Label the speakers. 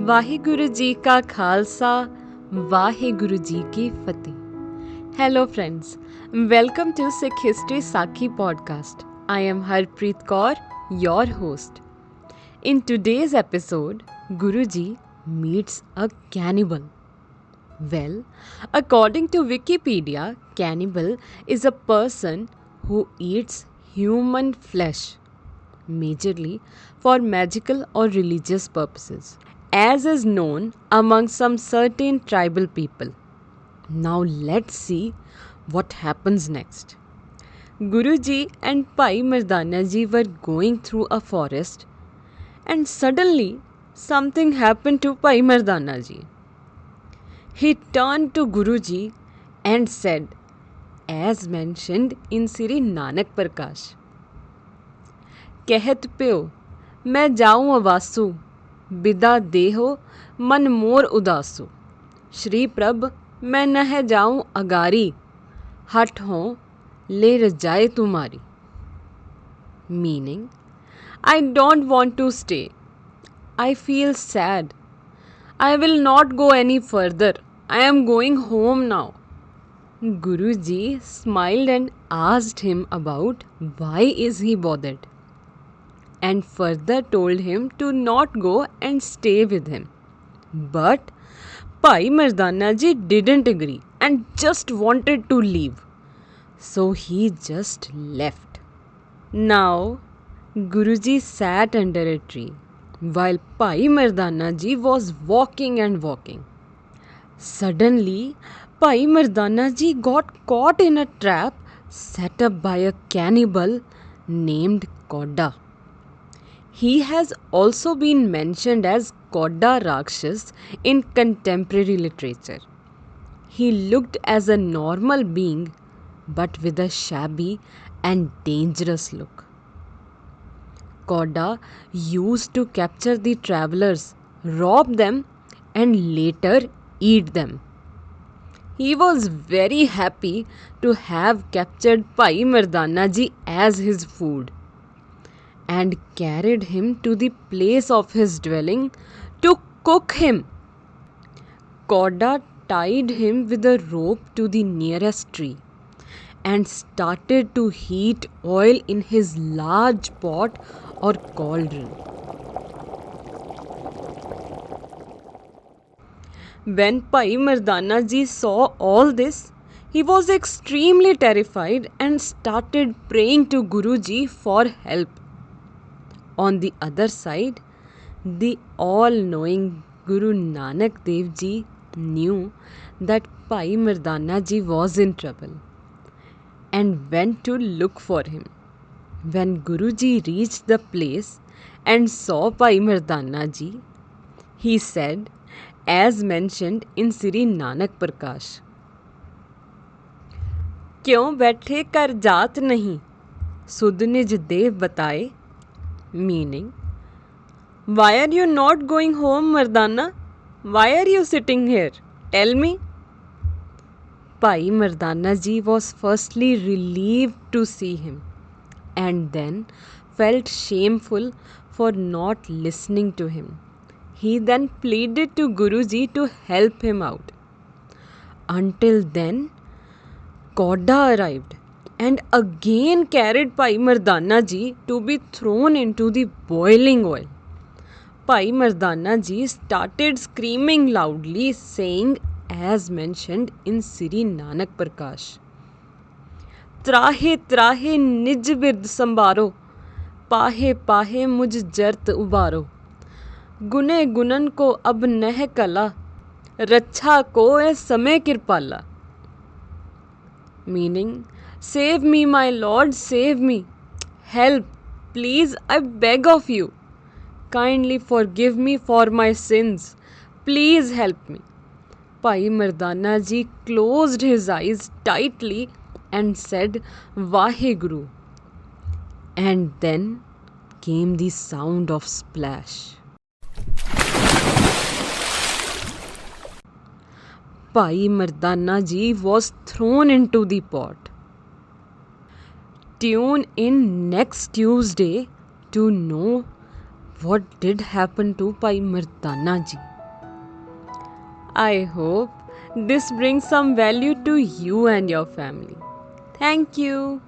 Speaker 1: ਵਾਹਿਗੁਰੂ ਜੀ ਕਾ ਖਾਲਸਾ ਵਾਹਿਗੁਰੂ ਜੀ ਕੀ ਫਤਿਹ. Hello friends, welcome to Sikh History Sakhi podcast. I am Harpreet Kaur, your host. In today's episode, Guruji meets a cannibal. Well, according to Wikipedia, cannibal is a person who eats human flesh, majorly for magical or religious purposes, as is known among some certain tribal people. Now let's see what happens next. Guruji and Bhai Mardana ji were going through a forest and suddenly something happened to Bhai Mardana ji. He turned to Guruji and said, as mentioned in Sri Nanak Prakash, कहत प्यो मैं जाऊँ अवासु बिदा देहो मन मोर उदासु. श्री प्रभ मैं नह जाऊँ अगारी हट हो ले रजाए तुम्हारी. Meaning, I don't want to stay. I feel sad. I will not go any further. I am going home now. Guruji smiled and asked him about why is he bothered, and further told him to not go and stay with him. But Bhai Mardana ji didn't agree and just wanted to leave. So he just left. Now Guruji sat under a tree while Bhai Mardana ji was walking and walking. Suddenly Bhai Mardana ji got caught in a trap set up by a cannibal named Kodda. He has also been mentioned as Kodda Rakshas in contemporary literature. He looked as a normal being but with a shabby and dangerous look. Kodda used to capture the travelers, rob them and later eat them. He was very happy to have captured Bhai Mardana ji as his food and carried him to the place of his dwelling to cook him. Kodda tied him with a rope to the nearest tree and started to heat oil in his large pot or cauldron. When Bhai Mardana ji saw all this, he was extremely terrified and started praying to Guruji for help. On the other side, the all-knowing Guru Nanak Dev Ji knew that Bhai Mardana ji was in trouble and went to look for him. When Guruji reached the place and saw Bhai Mardana ji, he said, as mentioned in Sri Nanak Prakash, क्यों बैठे कर जात नहीं सुध निज देव बताए. Meaning, why are you not going home, Mardana? Why are you sitting here? Tell me. Bhai Mardana ji was firstly relieved to see him and then felt shameful for not listening to him. He then pleaded to Guruji to help him out. Until then, Kodda arrived and again carried Bhai Mardana ji to be thrown into the boiling oil. Bhai Mardana ji started screaming loudly, saying, as mentioned in Sri Nanak Prakash, त्राहे त्राहे निज बिरद संबारो पाहे पाहे मुझ जरत उबारो गुने गुनन को अब नह कला रच्छा को ए समय कृपाला. Meaning, save me, my lord, save me. Help, please, I beg of you. Kindly forgive me for my sins. Please help me. Bhai Mardana ji closed his eyes tightly and said, Vaheguru. And then came the sound of splash. Bhai Mardana ji was thrown into the pot. Tune in next Tuesday to know what did happen to Bhai Mardana ji. I hope this brings some value to you and your family. Thank you.